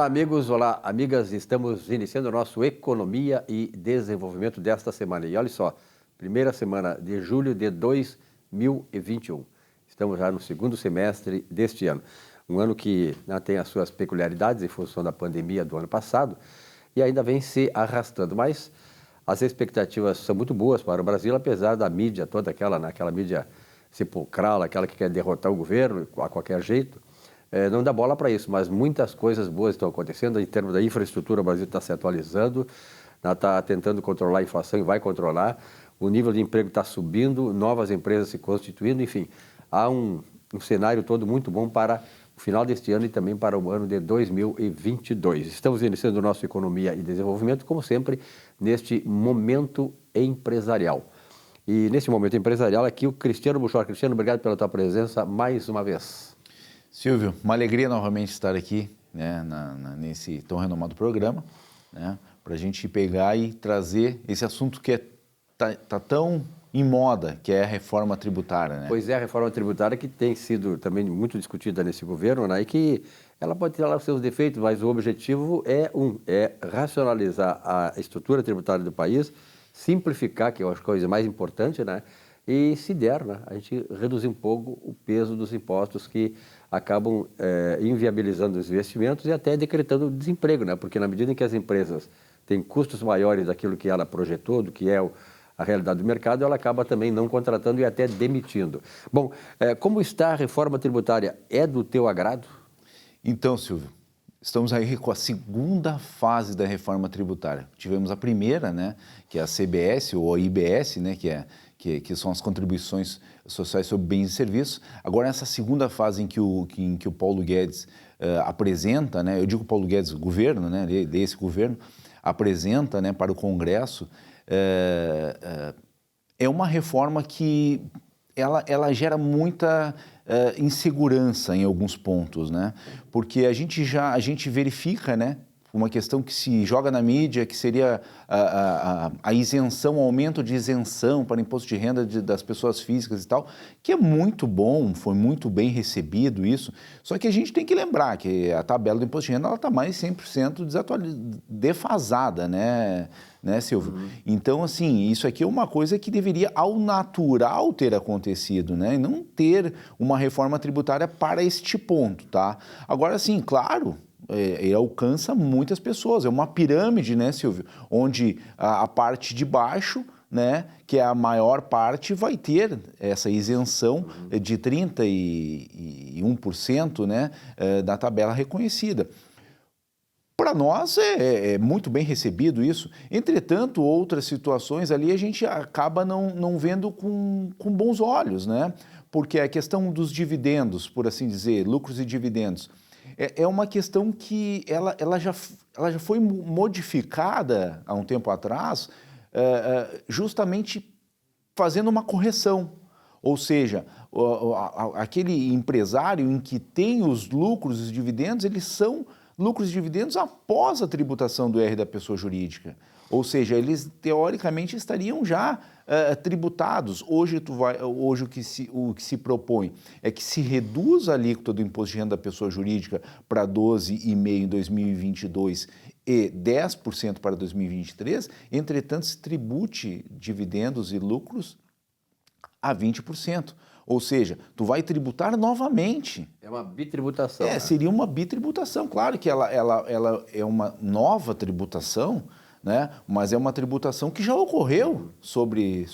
Olá, amigos, olá, amigas. Estamos iniciando o nosso Economia e Desenvolvimento desta semana. E olha só, primeira semana de julho de 2021. Estamos já no segundo semestre deste ano. Um ano que tem as suas peculiaridades em função da pandemia do ano passado e ainda vem se arrastando. Mas as expectativas são muito boas para o Brasil, apesar da mídia toda aquela mídia sepulcral, aquela que quer derrotar o governo a qualquer jeito. Não dá bola para isso, mas muitas coisas boas estão acontecendo. Em termos da infraestrutura, o Brasil está se atualizando, está tentando controlar a inflação e vai controlar. O nível de emprego está subindo, novas empresas se constituindo, enfim. Há um cenário todo muito bom para o final deste ano e também para o ano de 2022. Estamos iniciando o nosso Economia e Desenvolvimento, como sempre, neste momento empresarial. E neste momento empresarial, aqui o Cristiano Buchor. Cristiano, obrigado pela tua presença mais uma vez. Silvio, uma alegria novamente estar aqui, né, nesse tão renomado programa, né, para a gente pegar e trazer esse assunto que tá tão em moda, que é a reforma tributária, né? Pois é, a reforma tributária que tem sido também muito discutida nesse governo, né, e que ela pode ter lá os seus defeitos, mas o objetivo é racionalizar a estrutura tributária do país, simplificar, que é a coisa mais importante, né, e se der, né, a gente reduzir um pouco o peso dos impostos que acabam inviabilizando os investimentos e até decretando desemprego, né? Porque na medida em que as empresas têm custos maiores daquilo que ela projetou, do que é a realidade do mercado, ela acaba também não contratando e até demitindo. Bom, como está a reforma tributária? É do teu agrado? Então, Silvio, estamos aí com a segunda fase da reforma tributária. Tivemos a primeira, né, que é a CBS ou a IBS, né, que são as contribuições sociais sobre bens e serviços. Agora, nessa segunda fase em que o Paulo Guedes apresenta, né, eu digo Paulo Guedes, o governo, né, desse governo, apresenta, né, para o Congresso, é uma reforma que ela gera muita insegurança em alguns pontos, né, porque a gente verifica, né, uma questão que se joga na mídia, que seria a isenção, o aumento de isenção para imposto de renda das pessoas físicas e tal, que é muito bom, foi muito bem recebido isso, só que a gente tem que lembrar que a tabela do imposto de renda está mais 100% defasada, né, Silvio? Uhum. Então, assim, isso aqui é uma coisa que deveria, ao natural, ter acontecido, né, e não ter uma reforma tributária para este ponto, tá? Agora, sim, claro, ele alcança muitas pessoas, é uma pirâmide, né, Silvio, onde a parte de baixo, né, que é a maior parte, vai ter essa isenção de 31%, né, da tabela reconhecida. Para nós é muito bem recebido isso, entretanto, outras situações ali a gente acaba não vendo com bons olhos, né, porque a questão dos dividendos, por assim dizer, lucros e dividendos, é uma questão que ela já foi modificada há um tempo atrás, justamente fazendo uma correção. Ou seja, aquele empresário em que tem os lucros e os dividendos, eles são lucros e dividendos após a tributação do IR da pessoa jurídica. Ou seja, eles teoricamente estariam já tributados. Hoje o que se propõe é que se reduza a alíquota do imposto de renda da pessoa jurídica para 12,5% em 2022 e 10% para 2023, entretanto se tribute dividendos e lucros a 20%. Ou seja, tu vai tributar novamente. É uma bitributação. Né? Seria uma bitributação. Claro que ela é uma nova tributação, né? Mas é uma tributação que já ocorreu sobre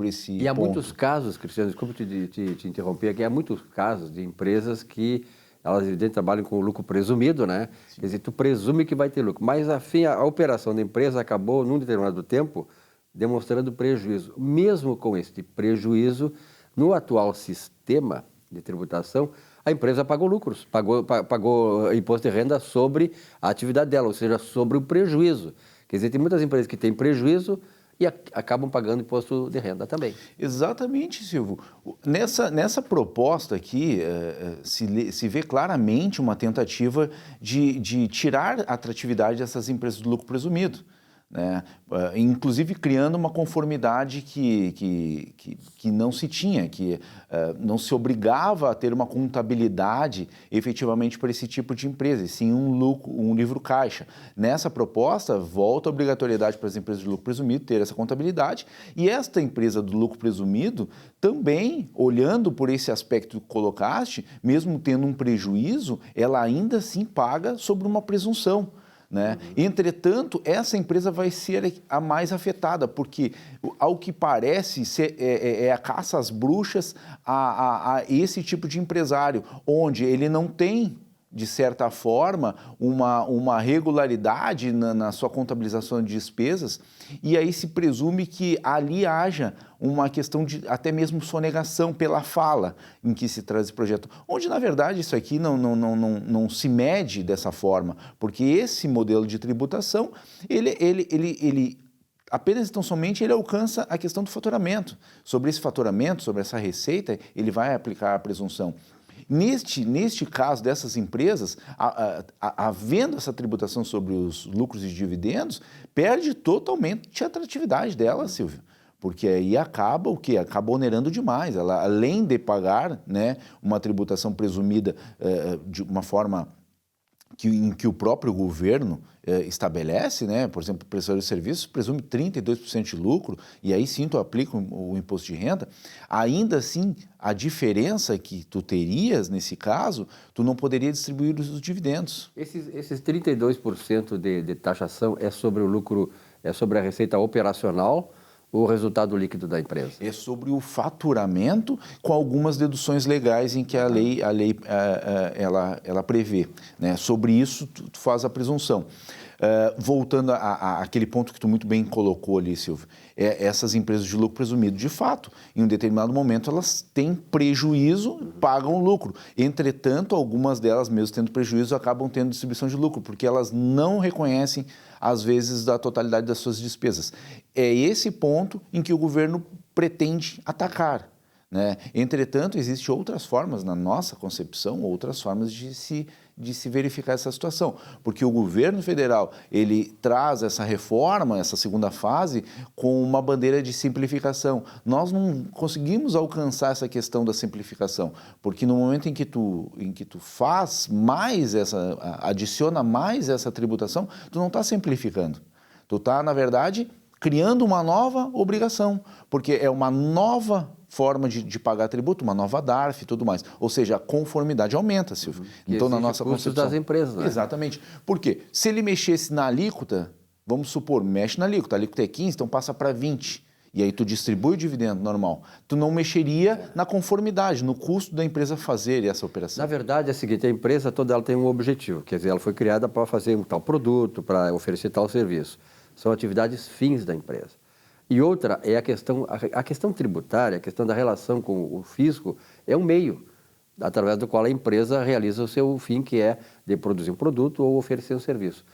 esse E há ponto. muitos casos, Cristiano, desculpa te interromper aqui, há muitos casos de empresas que elas, evidentemente, trabalham com o lucro presumido, né? Sim. Quer dizer, tu presume que vai ter lucro, mas, afim, a operação da empresa acabou, num determinado tempo, demonstrando prejuízo. Mesmo com este prejuízo, no atual sistema de tributação, a empresa pagou lucros, pagou imposto de renda sobre a atividade dela, ou seja, sobre o prejuízo. Quer dizer, tem muitas empresas que têm prejuízo e acabam pagando imposto de renda também. Exatamente, Silvio. Nessa proposta aqui, se vê claramente uma tentativa de tirar a atratividade dessas empresas do lucro presumido. né? Inclusive criando uma conformidade que não se tinha, que não se obrigava a ter uma contabilidade efetivamente para esse tipo de empresa, e sim um livro caixa. Nessa proposta, volta a obrigatoriedade para as empresas de lucro presumido ter essa contabilidade, e esta empresa do lucro presumido também, olhando por esse aspecto que colocaste, mesmo tendo um prejuízo, ela ainda assim paga sobre uma presunção, né? Entretanto, essa empresa vai ser a mais afetada, porque, ao que parece, é a caça às bruxas a esse tipo de empresário, onde ele não tem, de certa forma, uma regularidade na sua contabilização de despesas, e aí se presume que ali haja uma questão de até mesmo sonegação pela fala em que se traz esse projeto, onde na verdade isso aqui não se mede dessa forma, porque esse modelo de tributação, ele apenas tão somente ele alcança a questão do faturamento. Sobre esse faturamento, sobre essa receita, ele vai aplicar a presunção. Neste caso dessas empresas, havendo essa tributação sobre os lucros e dividendos, perde totalmente a atratividade dela, Silvio. Porque aí acaba o quê? Acaba onerando demais. Ela, além de pagar, né, uma tributação presumida de uma forma em que o próprio governo estabelece, né? Por exemplo, o prestador de serviços presume 32% de lucro, e aí sim tu aplica o imposto de renda, ainda assim a diferença que tu terias nesse caso, tu não poderia distribuir os dividendos. Esses 32% de taxação é sobre o lucro, é sobre a receita operacional, o resultado líquido da empresa? É sobre o faturamento, com algumas deduções legais em que a lei ela prevê, né? Sobre isso, tu faz a presunção. Voltando àquele ponto que tu muito bem colocou ali, Silvio, essas empresas de lucro presumido, de fato, em um determinado momento, elas têm prejuízo, pagam lucro. Entretanto, algumas delas, mesmo tendo prejuízo, acabam tendo distribuição de lucro, porque elas não reconhecem, às vezes, a totalidade das suas despesas. É esse ponto em que o governo pretende atacar, né? Entretanto, existem outras formas, na nossa concepção, outras formas de se verificar essa situação, porque o governo federal, ele traz essa reforma, essa segunda fase, com uma bandeira de simplificação. Nós não conseguimos alcançar essa questão da simplificação, porque no momento em que tu faz mais adiciona mais essa tributação, tu não está simplificando. Tu está, na verdade, criando uma nova obrigação, porque é uma nova forma de pagar tributo, uma nova DARF e tudo mais. Ou seja, a conformidade aumenta, Silvio. Então, na nossa concepção das empresas, né? Exatamente. Por quê? Se ele mexesse na alíquota, vamos supor, mexe na alíquota, a alíquota é 15, então passa para 20. E aí tu distribui o dividendo normal. Tu não mexeria na conformidade, no custo da empresa fazer essa operação. Na verdade é o seguinte, a empresa toda ela tem um objetivo, quer dizer, ela foi criada para fazer um tal produto, para oferecer tal serviço. São atividades fins da empresa. E outra é a questão tributária, a questão da relação com o fisco, é um meio através do qual a empresa realiza o seu fim, que é de produzir um produto ou oferecer um serviço.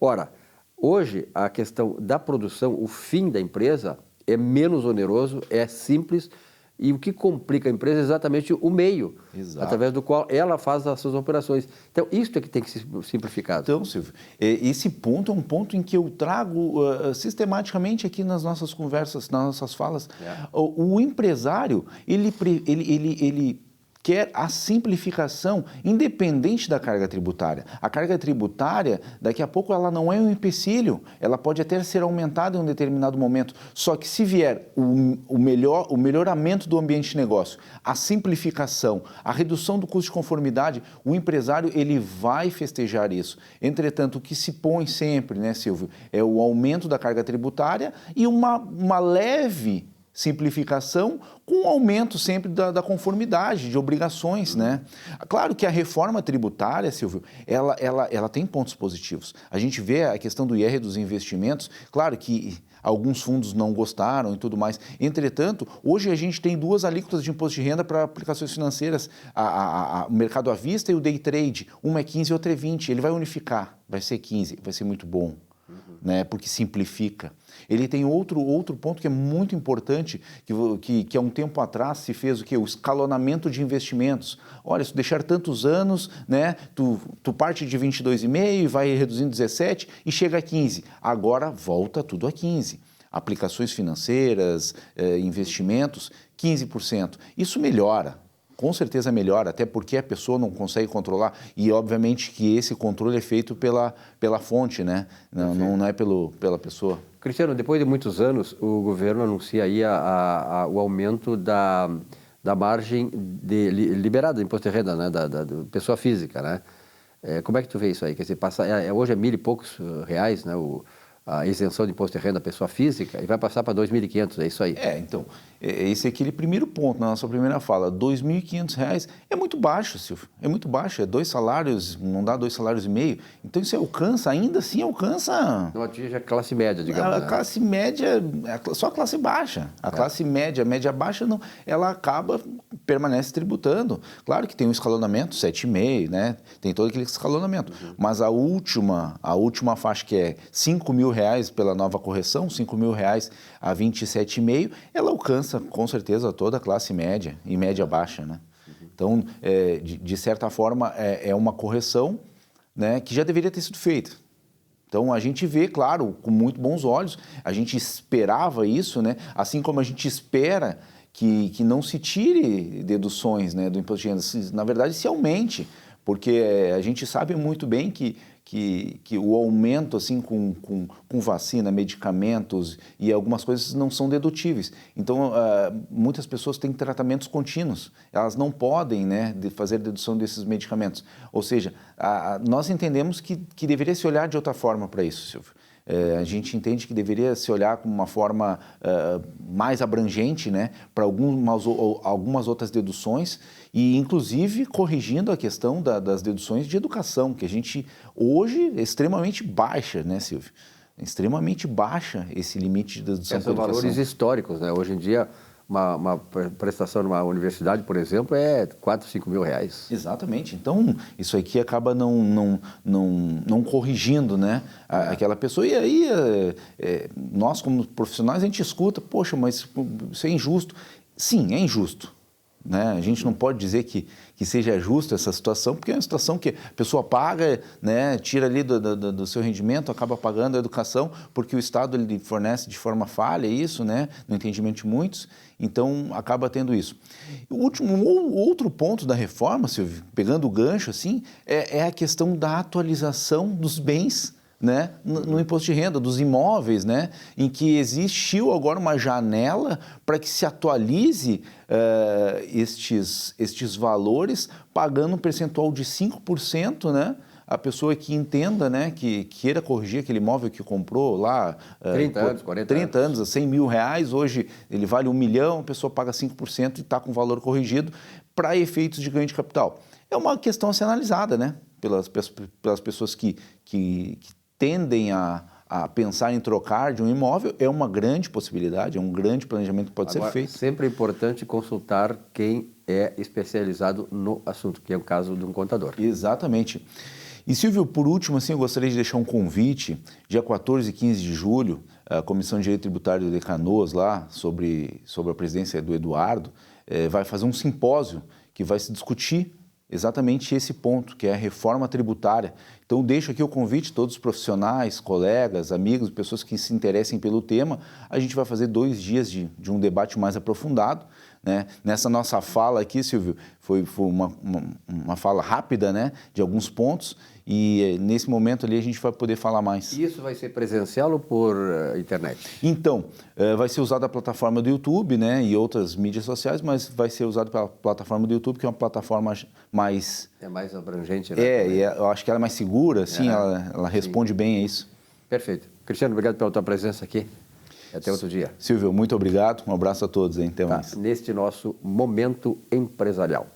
Ora, hoje a questão da produção, o fim da empresa é menos oneroso, é simples, e o que complica a empresa é exatamente o meio, Exato, através do qual ela faz as suas operações. Então, isso é que tem que ser simplificado. Então, Silvio, esse ponto é um ponto em que eu trago sistematicamente aqui nas nossas conversas, nas nossas falas. O empresário, ele quer a simplificação independente da carga tributária. A carga tributária, daqui a pouco, ela não é um empecilho, ela pode até ser aumentada em um determinado momento, só que se vier o melhoramento do ambiente de negócio, a simplificação, a redução do custo de conformidade, o empresário ele vai festejar isso. Entretanto, o que se põe sempre, né, Silvio, é o aumento da carga tributária e uma leve simplificação com aumento sempre da conformidade, de obrigações, né? Claro que a reforma tributária, Silvio, ela tem pontos positivos. A gente vê a questão do IR dos investimentos, claro que alguns fundos não gostaram e tudo mais. Entretanto, hoje a gente tem duas alíquotas de imposto de renda para aplicações financeiras, o mercado à vista e o day trade. Uma é 15 e outra é 20. Ele vai unificar, vai ser 15, vai ser muito bom. né, porque simplifica. Ele tem outro ponto que é muito importante, que há um tempo atrás se fez o quê? O escalonamento de investimentos. Olha, se tu deixar tantos anos, né, tu parte de 22,5 e vai reduzindo 17 e chega a 15. Agora volta tudo a 15. Aplicações financeiras, investimentos, 15%. Isso melhora. Com certeza melhora, até porque a pessoa não consegue controlar e, obviamente, que esse controle é feito pela fonte, né? Não é pela pessoa. Cristiano, depois de muitos anos, o governo anuncia aí o aumento da margem liberada do imposto de renda, né? Da pessoa física, né? Como é que tu vê isso aí? Quer dizer, hoje é R$1.000 e poucos reais, né? A isenção de imposto de renda da pessoa física e vai passar para 2.500, é isso aí? Então, esse é aquele primeiro ponto na nossa primeira fala. R$2.500 é muito baixo, Silvio, é muito baixo, é 2 salários, não dá 2,5 salários. Então isso alcança, ainda assim alcança... Não atinge a classe média, digamos. A classe média, só a classe baixa. A classe média, média baixa, não, ela permanece tributando. Claro que tem um escalonamento, 7,5, né? Tem todo aquele escalonamento. Mas a última faixa, que é R$5.000 pela nova correção, R$5.000 a 27,5, ela alcança com certeza toda a classe média e média baixa, né? Então, de certa forma, é uma correção, né, que já deveria ter sido feita. Então, a gente vê, claro, com muito bons olhos, a gente esperava isso, né? Assim como a gente espera que não se tire deduções, né, do imposto de renda, na verdade se aumente, porque a gente sabe muito bem que o aumento assim com vacina, medicamentos e algumas coisas não são dedutíveis. Então, muitas pessoas têm tratamentos contínuos, elas não podem, né, fazer dedução desses medicamentos. Ou seja, nós entendemos que deveria se olhar de outra forma para isso, Silvio. A gente entende que deveria se olhar com uma forma mais abrangente, né, para algumas outras deduções e, inclusive, corrigindo a questão das deduções de educação, que a gente hoje é extremamente baixa, né, Silvio? É extremamente baixa esse limite de dedução por educação. São valores históricos, né? Hoje em dia, uma prestação numa universidade, por exemplo, é R$4.000, R$5.000. Exatamente. Então, isso aqui acaba não corrigindo, né, aquela pessoa. E aí, nós como profissionais, a gente escuta, poxa, mas isso é injusto. Sim, é injusto, né? A gente não pode dizer que seja justo essa situação, porque é uma situação que a pessoa paga, né, tira ali do seu rendimento, acaba pagando a educação, porque o Estado ele fornece de forma falha isso, né, no entendimento de muitos, então acaba tendo isso. Outro ponto da reforma, Silvio, pegando o gancho assim, é a questão da atualização dos bens, né, no imposto de renda, dos imóveis, né, em que existiu agora uma janela para que se atualize estes valores, pagando um percentual de 5%, né, a pessoa que entenda, né, que queira corrigir aquele imóvel que comprou lá... 30 anos, 40 anos, a R$100.000, hoje ele vale 1 milhão, a pessoa paga 5% e está com o valor corrigido para efeitos de ganho de capital. É uma questão a ser analisada, né, pelas pessoas que tendem a pensar em trocar de um imóvel, é uma grande possibilidade, é um grande planejamento que pode ser feito. Sempre é importante consultar quem é especializado no assunto, que é o caso de um contador. Exatamente. E, Silvio, por último, assim, eu gostaria de deixar um convite, dia 14 e 15 de julho, a Comissão de Direito Tributário de Canoas, lá, sobre a presidência do Eduardo, vai fazer um simpósio que vai se discutir exatamente esse ponto, que é a reforma tributária. Então, deixo aqui o convite a todos os profissionais, colegas, amigos, pessoas que se interessem pelo tema. A gente vai fazer 2 dias de um debate mais aprofundado, né? Nessa nossa fala aqui, Silvio, foi uma fala rápida, né, de alguns pontos, e nesse momento ali a gente vai poder falar mais. Isso vai ser presencial ou por internet? Então, vai ser usada a plataforma do YouTube, né, e outras mídias sociais, mas vai ser usado pela plataforma do YouTube, que é uma plataforma mais... É mais abrangente, né? E eu acho que ela é mais segura, assim, ela responde bem a isso. Perfeito. Cristiano, obrigado pela tua presença aqui. Até outro dia. Silvio, muito obrigado. Um abraço a todos, hein? Até mais. Neste nosso Momento Empresarial.